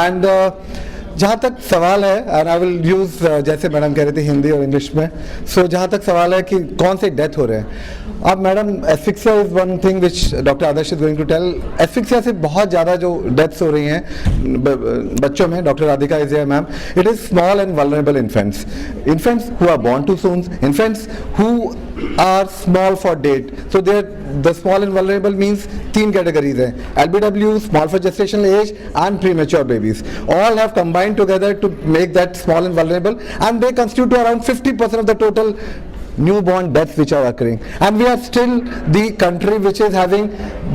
And जहाँ तक सवाल है, एंड आई विल यूज़ जैसे मैडम कह रही थी हिंदी और इंग्लिश में, सो जहाँ तक सवाल है कि कौन से डेथ हो रहे हैं, अब madam asphyxia is one thing which doctor Adarsh is going to tell. Asphyxia से बहुत ज़्यादा जो डेथ्स हो रही हैं बच्चों में, doctor Radhika is here ma'am, it is small and vulnerable infants who are born too soon, infants who are small for date. So the small and vulnerable means तीन कैटेगरीज हैं, LBW, small for gestational age, and premature babies. All have combined together to make that small and vulnerable, and they constitute to around 50% of the total newborn deaths which are occurring. And we are still the country which is having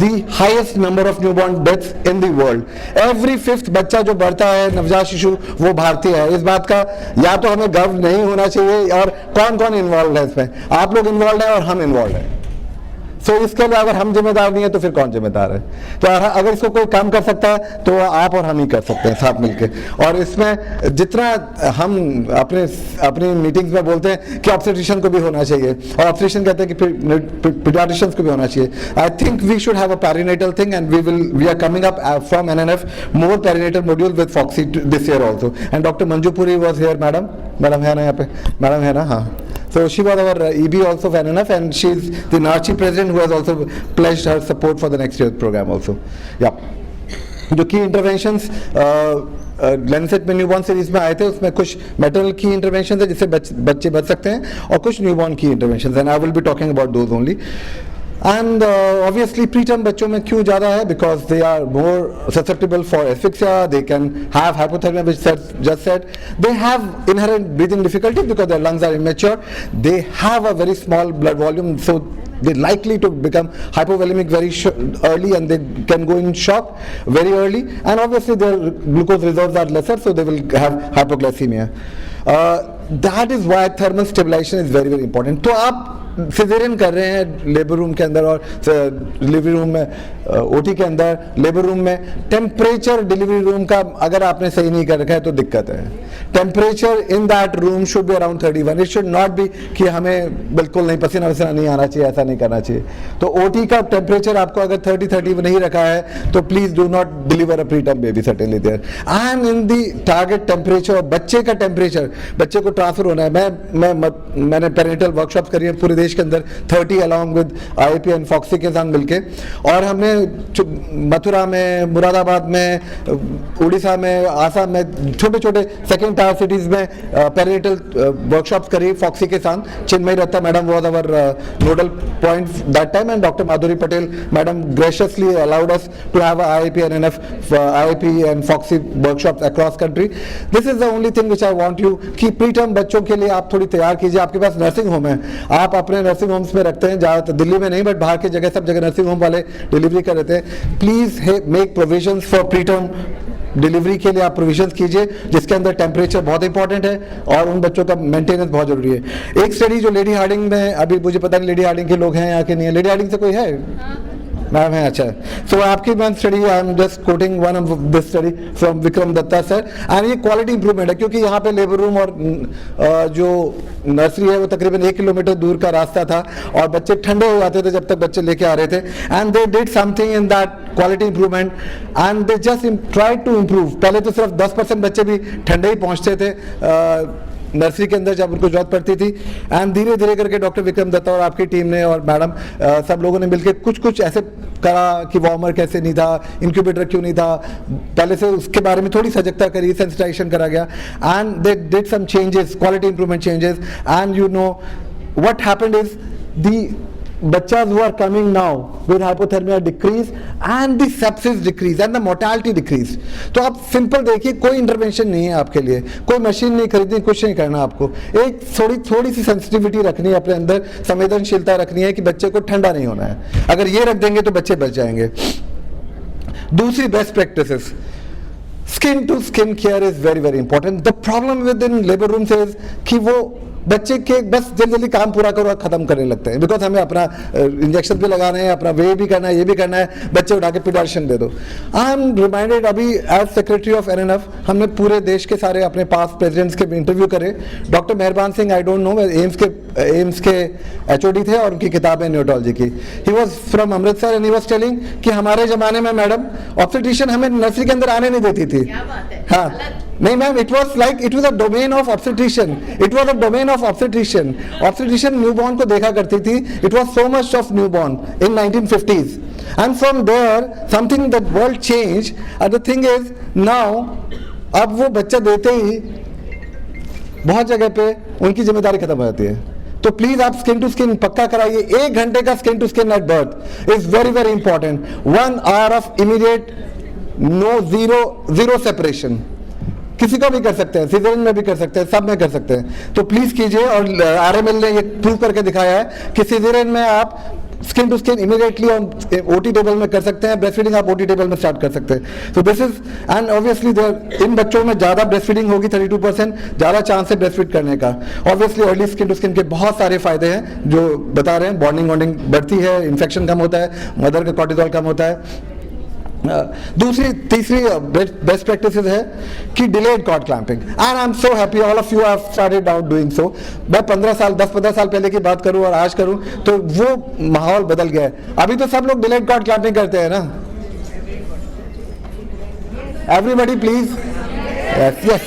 the highest number of newborn deaths in the world. Every fifth बच्चा जो बढ़ता है नवजात शिशु वो भारतीय है. इस बात का या तो हमें गर्व नहीं होना चाहिए, और कौन कौन इन्वॉल्व है इसमें? आप लोग इन्वॉल्व हैं और हम इन्वॉल्व हैं. सो इसके लिए अगर हम जिम्मेदार नहीं है तो फिर कौन जिम्मेदार है? तो अगर इसको कोई काम कर सकता है तो आप और हम ही कर सकते हैं साथ मिलके. और इसमें जितना हम अपनी मीटिंग्स में बोलते हैं कि ऑब्स्टेट्रिशियन को भी होना चाहिए, और ऑब्स्टेट्रिशियन कहते हैं कि पीडियाट्रिशियंस को भी होना चाहिए. I think we should have a perinatal thing, and we are coming up from NNF more perinatal module with FOGSI this year also. And doctor Manju Puri was here. Madam है ना यहाँ पे? मैडम है ना? हाँ. So she was our EB also of NNF, and she is the NARCHI president who has also pledged her support for the next year's program also. Yeah. जो की interventions Lancet में न्यूबॉर्न सीरीज में आए थे, उसमें कुछ maternal की intervention है जिससे बच्चे बच सकते हैं, और कुछ न्यूबॉर्न की intervention, and I will be talking about those only. And obviously preterm बच्चों में क्यों ज़्यादा है? Because they are more susceptible for asphyxia, they can have hypothermia, which just said, they have inherent breathing difficulty because their lungs are immature, they have a very small blood volume, so they're likely to become hypovolemic very early, and they can go in shock very early, and obviously their glucose reserves are lesser, so they will have hypoglycemia. That is why thermal stabilization is very very important. तो आप caesarean कर रहे हैं labour room के अंदर और delivery room में, OT के अंदर, लेबर रूम में, टेम्परेचर डिलीवरी रूम का अगर आपने सही नहीं कर रखा है तो दिक्कत है. Temperature in that room should be around 31. It should not be कि हमें बिल्कुल नहीं, पसीना वसीना नहीं आना चाहिए, ऐसा नहीं करना चाहिए. तो ओटी का टेम्परेचर आपको अगर 30 नहीं रखा है तो please do not deliver a preterm baby certainly there. And in the target temperature, बच्चे का टेम्परेचर, बच्चे को ट्रांसफर होना है. मैंने पेरेंटल वर्कशॉप करी है पूरे देश के अंदर 30 along with IIP and FOGSI के साथ मिलके, और हमने मथुरा में, मुरादाबाद में, उड़ीसा में, आसाम में, छोटे छोटे सेकेंड टायर सिटीज में पेरिनेटल वर्कशॉप्स करी फॉक्सी के साथ. Chinmayi Ratta madam was our nodal point that time, and doctor Madhuri Patel madam graciously allowed us to have a IIP and NF, IIP and Foxy workshops across country. This is the only thing which I want you कि preterm बच्चों के लिए आप थोड़ी तैयार कीजिए. आपके पास nursing home है, आप अपने नर्सिंग होम्स में रखते हैं, ज़्यादातर दिल्ली में नहीं बट बाहर की जगह सब जगह नर्सिंग होम वाले डिलीवरी कर देते हैं. Please make provisions for preterm delivery के लिए. आप प्रोविजंस कीजिए जिसके अंदर टेम्परेचर बहुत इंपॉर्टेंट है और उन बच्चों का मेंटेनेंस बहुत जरूरी है. एक स्टडी जो लेडी हार्डिंग में, अभी मुझे पता नहीं लेडी हार्डिंग के लोग हैं यहाँ के नहीं है, लेडी हार्डिंग से कोई है? मैम है. अच्छा, सो आपकी ma'am study, I am just quoting one of this study from Vikram Datta sir, and ये क्वालिटी इंप्रूवमेंट है क्योंकि यहाँ पे लेबर रूम और जो नर्सरी है वो तकरीबन 1 किलोमीटर दूर का रास्ता था, और बच्चे ठंडे हो जाते थे जब तक बच्चे लेके आ रहे थे. And they did something in that quality improvement, and they just try to improve. पहले तो सिर्फ 10% बच्चे भी ठंडे ही पहुँचते थे नर्सरी के अंदर जब उनको जरूरत पड़ती थी. एंड धीरे धीरे करके डॉक्टर विक्रम दत्ता और आपकी टीम ने और मैडम सब लोगों ने मिलकर कुछ ऐसे करा कि वार्मर कैसे नहीं था, इंक्यूबेटर क्यों नहीं था, पहले से उसके बारे में थोड़ी सजगता करी, सेंसिटाइजेशन करा गया, and they did some changes, quality improvement changes. And you know what happened is the bachas who are coming now with hypothermia decrease and the sepsis decrease and the mortality decrease. तो आप simple देखिए, कोई intervention नहीं है आपके लिए, कोई machine नहीं खरीदनी, कुछ नहीं करना. आपको एक थोड़ी सी सेंसिटिविटी रखनी है अपने अंदर, संवेदनशीलता रखनी है कि बच्चे को ठंडा नहीं होना है. अगर ये रख देंगे तो बच्चे बच जाएंगे. दूसरी best practices, skin to skin care is very very important. The problem with in labour room से कि वो बच्चे के बस जल्दी जल्दी काम पूरा करो और खत्म करने लगते हैं, बिकॉज हमें अपना इंजेक्शन भी लगाने हैं, अपना वे भी करना है, ये भी करना है, बच्चे उठा के पीडियाट्रिशियन दे दो। आई एम रिमाइंडेड, अभी एज सेक्रेटरी ऑफ एनएनएफ हमने पूरे देश के सारे अपने पास प्रेसिडेंट्स के इंटरव्यू करे। डॉक्टर मेहरबान Singh, I don't know, AIIMS के एचओडी थे और उनकी किताब है न्यूरोलॉजी की। He was from Amritsar and he was telling कि हमारे जमाने में मैडम ऑब्स्टेट्रिशियन हमें नर्सरी के अंदर आने नहीं देती थी। हाँ नहीं ma'am, it was like it was a domain of obstetrician, it was a domain of obstetrician. Obstetrician newborn को देखा करती थी, it was so much of newborn in 1950s and from there something that world change and the thing is now अब वो बच्चा देते ही बहुत जगह पे उनकी जिम्मेदारी खत्म हो जाती है। तो प्लीज आप स्किन टू स्किन पक्का कराइए, 1 घंटे का skin to skin at birth is very very important. 1 hour of immediate no zero separation, किसी को भी कर सकते हैं, सिजेरियन में भी कर सकते हैं, सब में कर सकते हैं। तो प्लीज कीजिए। और आरएमएल ने ये प्रूव करके दिखाया है कि सिजेरियन में आप skin to skin immediately OT table में कर सकते हैं, ब्रेस्ट फीडिंग आप ओटी टेबल में स्टार्ट कर सकते हैं। तो this is and obviously in बच्चों में ज्यादा ब्रेस्ट फीडिंग होगी, 32% ज्यादा चांस है ब्रेस्ट फीड करने का। Obviously early skin to skin के बहुत सारे फायदे हैं जो बता रहे हैं, बॉन्डिंग बढ़ती है, इन्फेक्शन कम होता है, मदर का कॉर्टिसोल कम होता है। तीसरी बेस्ट प्रैक्टिसेस है कि delayed cord clamping, and I am so happy all of you have started out doing so. मैं 10-15 साल पहले की बात करूं और आज करूं तो वो माहौल बदल गया है। अभी तो सब लोग डिलेड कॉर्ड क्लैंपिंग करते हैं ना, everybody please, yes.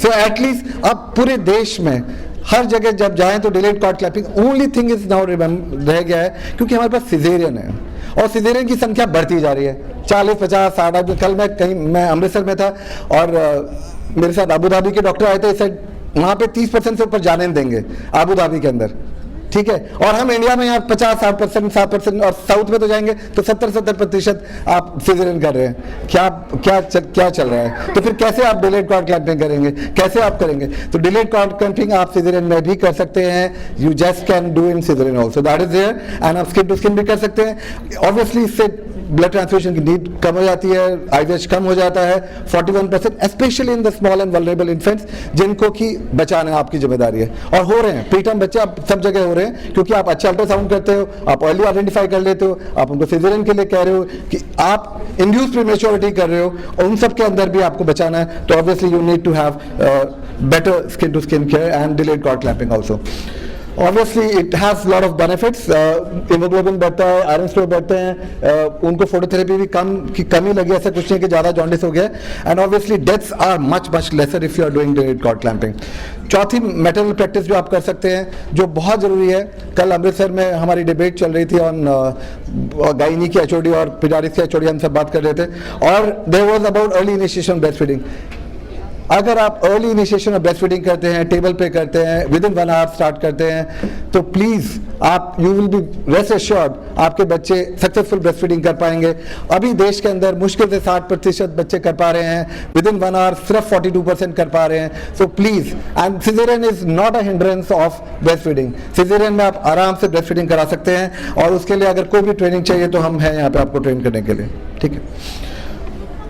So at least अब पूरे देश में हर जगह जब जाएं तो delayed cord clamping. Only thing is now रह गया है क्योंकि हमारे पास सिजेरियन है और सिजेरियन की संख्या बढ़ती जा रही है, 40, 50, 60। कल मैं अमृतसर में था और मेरे साथ अबू धाबी के डॉक्टर आए थे, इस साइड वहाँ पे 30% से ऊपर जाने नहीं देंगे अबू धाबी के अंदर, ठीक है। और हम इंडिया में यहाँ 50-60%, 7% और साउथ में तो जाएंगे तो 70% आप सिजेरियन कर रहे हैं। क्या चल रहा है? तो फिर कैसे आप डिलेड कॉर्ड क्लैंपिंग करेंगे, कैसे आप करेंगे? तो डिलेड कॉर्ड क्लैंपिंग आप सिजेरियन में भी कर सकते हैं, you just can do in caesarean also, that is there. And आप स्किन टू स्किन भी कर सकते हैं। ऑब्वियसली इससे ब्लड ट्रांसफ्यूजन की नीड कम हो जाती है, आईवीएच कम हो जाता है 41%, specially in the small and vulnerable infants जिनको कि बचाना आपकी जिम्मेदारी है। और हो रहे हैं प्रीटर्म बच्चे आप सब जगह हो रहे हैं क्योंकि आप अच्छा अल्ट्रासाउंड करते हो, आप अर्ली आइडेंटिफाई कर लेते हो, आप उनको सिजेरियन के लिए कह रहे हो कि आप इंड्यूस्ड प्रीमेच्योरिटी कर रहे हो, और उन सब के अंदर भी आपको बचाना है। तो obviously you need to have better skin to skin care and delayed cord clamping also. Obviously it has lot of benefits, hemoglobin बढ़ता है, आयरन स्टोर बढ़ते हैं, उनको फोटोथेरेपी भी की कमी लगी, ऐसा कुछ नहीं कि ज़्यादा जॉन्डिस हो गया। And obviously deaths are much lesser if you are doing delayed cord clamping. चौथी मैटरनल प्रैक्टिस जो आप कर सकते हैं जो बहुत ज़रूरी है, कल अमृतसर में हमारी डिबेट चल रही थी ऑन गायनी की एचओडी और पीडियाट्रिक्स की एचओडी, हम सब बात कर रहे थे, और there was about early initiation breast feeding. अगर आप early initiation of breast feeding करते हैं, टेबल पे करते हैं, विद इन 1 hour स्टार्ट करते हैं, तो प्लीज़ आप you will be rest assured आपके बच्चे सक्सेसफुल ब्रेस्ट फीडिंग कर पाएंगे। अभी देश के अंदर मुश्किल से 60% बच्चे कर पा रहे हैं, विद इन 1 hour सिर्फ 42% कर पा रहे हैं। So please, and caesarean is not a hindrance of breast feeding. Caesarean में आप आराम से ब्रेस्ट फीडिंग करा सकते हैं, और उसके लिए अगर कोई भी ट्रेनिंग चाहिए तो हम हैं यहाँ पे आपको ट्रेन करने के लिए, ठीक है।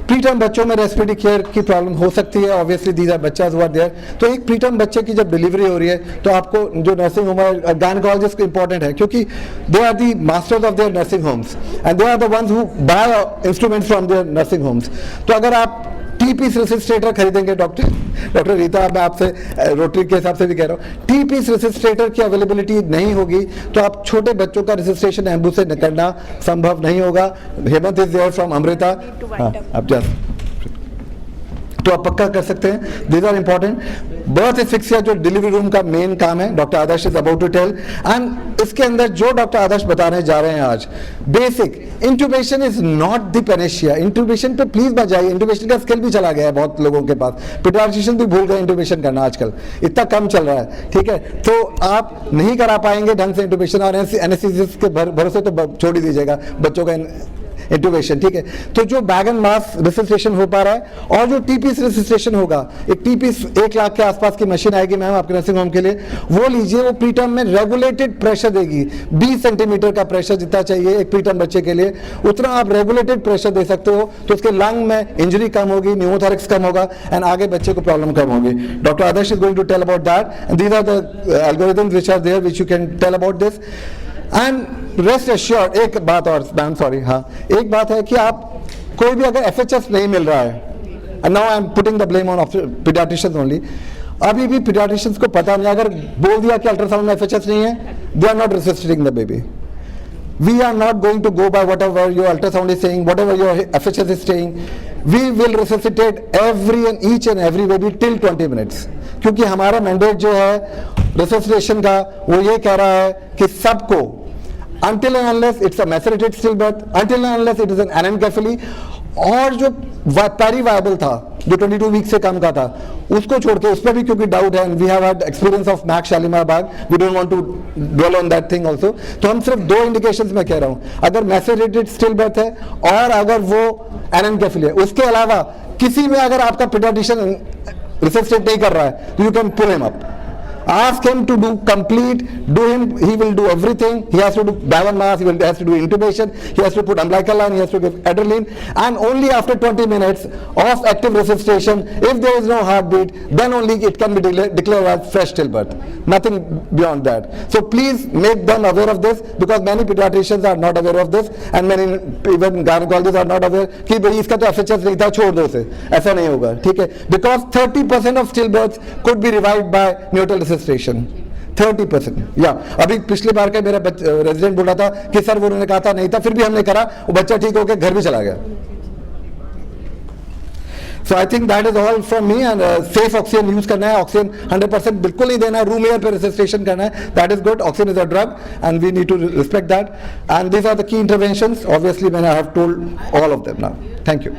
प्रीटर्म बच्चों में रेस्पिरेटरी केयर की प्रॉब्लम हो सकती है, ऑब्वियसली दीज आर बच्चा हुआ देयर। तो एक प्रीटर्म बच्चे की जब डिलीवरी हो रही है तो आपको जो नर्सिंग होम है, गायनेकोलॉजिस्ट इंपॉर्टेंट है क्योंकि they are the masters of their nursing homes and they are the ones who buy instruments from their nursing homes. तो अगर आप टी-पीस रेसिस्टेटर खरीदेंगे, डॉक्टर रीता, मैं आपसे रोटरी के हिसाब से भी कह रहा हूँ, टी-पीस रेसिस्टेटर की अवेलेबिलिटी नहीं होगी तो आप छोटे बच्चों का रेसिस्टेशन एम्बू से करना संभव नहीं होगा। Hemant is there from Amrita, आप जस्ट तो आप पक्का कर सकते हैं। These are important. Birth asphyxia जो डिलीवरी रूम का मेन काम है, doctor Adarsh is about to tell, and इसके अंदर जो डॉक्टर आदर्श बताने जा रहे हैं आज, basic intubation is not the Panacea. Intubation पे प्लीज मत जाइए, इंट्यूबेशन का स्किल भी चला गया है बहुत लोगों के पास, पीडियाट्रिशियन भी भूल गए इंट्यूबेशन करना, आजकल इतना कम चल रहा है, ठीक है। तो आप नहीं करा पाएंगे ढंग से इंट्यूबेशन, और एनेस्थीसिस्ट के भरोसे तो छोड़ ही दीजिएगा, बच्चों का इंट्यूबेशन, ठीक है। तो जो बैग एंड मास रिससिटेशन हो पा रहा है और जो टी-पीस रिससिटेशन होगा, एक टी-पीस 1 लाख के आसपास की मशीन आएगी मैम आपके नर्सिंग होम के लिए, वो लीजिए, वो प्रीटर्म में रेगुलेटेड प्रेशर देगी। 20 सेंटीमीटर का प्रेशर जितना चाहिए एक प्रीटर्म बच्चे के लिए, उतना आप रेगुलेटेड प्रेशर दे सकते हो, तो उसके लंग में इंजरी कम होगी, न्यूमोथोरैक्स कम होगा एंड आगे बच्चे को प्रॉब्लम कम होगी। Doctor Adarsh is going to tell about that and these are the algorithms which are there which you can tell about this and rest assured. एक बात और मैम, सॉरी, हाँ, एक बात है कि आप कोई भी अगर FHS नहीं मिल रहा है, now I am putting the blame on paediatricians only, अभी भी पीडियाट्रिशियंस को पता नहीं, अगर बोल दिया कि अल्ट्रासाउंड में FHS नहीं है, they are not resuscitating the baby. We are not going to go by whatever your ultrasound is saying, whatever your FHS is saying. We will resuscitate each and every baby till 20 minutes. क्योंकि हमारा mandate जो है resuscitation का, वो ये कह रहा है कि सबको, until and unless it's a macerated stillbirth, until and unless it is an anencephaly, और जो पेरीवायबल था जो 22 वीक से कम का था उसको छोड़ के, उस पर भी क्योंकि डाउट है, we have had experience of Max Shalimar Bagh, we don't want to dwell on that thing also. तो हम सिर्फ 2 इंडिकेशंस में कह रहा हूं, अगर मैसेरेटेड स्टिल बर्थ है और अगर वो एनेनकेफेली है, उसके अलावा किसी में अगर आपका पीडियाट्रिशियन रिससिटेट नहीं कर रहा है तो you can pull him up, ask him to do complete, he will do everything. He has to do bag and mass, has to do intubation, he has to put umbilical line, he has to give adrenaline, and only after 20 minutes of active resuscitation, if there is no heartbeat, then only it can be declared as fresh stillbirth, nothing beyond that. So please make them aware of this, because many pediatricians are not aware of this and many even gynecologists are not aware कि भाई इसका तो FHS नहीं था, छोड़ दो उसे, ऐसा नहीं होगा, ठीक है, because 30% of stillbirths could be revived by neonatal resuscitation, 30%। या अभी पिछली बार का मेरा रेजिडेंट बोल रहा था कि सर वो उन्होंने कहा था नहीं था, फिर भी हमने करा, वो बच्चा ठीक होकर घर भी चला गया। So I think that is all from me and safe oxygen use करना है, ऑक्सीजन 100% बिल्कुल नहीं देना है, रूम एयर पे रिससिटेशन करना है, that is good, oxygen is a drug and we need to respect that and these are the key interventions, obviously मैंने I have told all of them now. Thank you.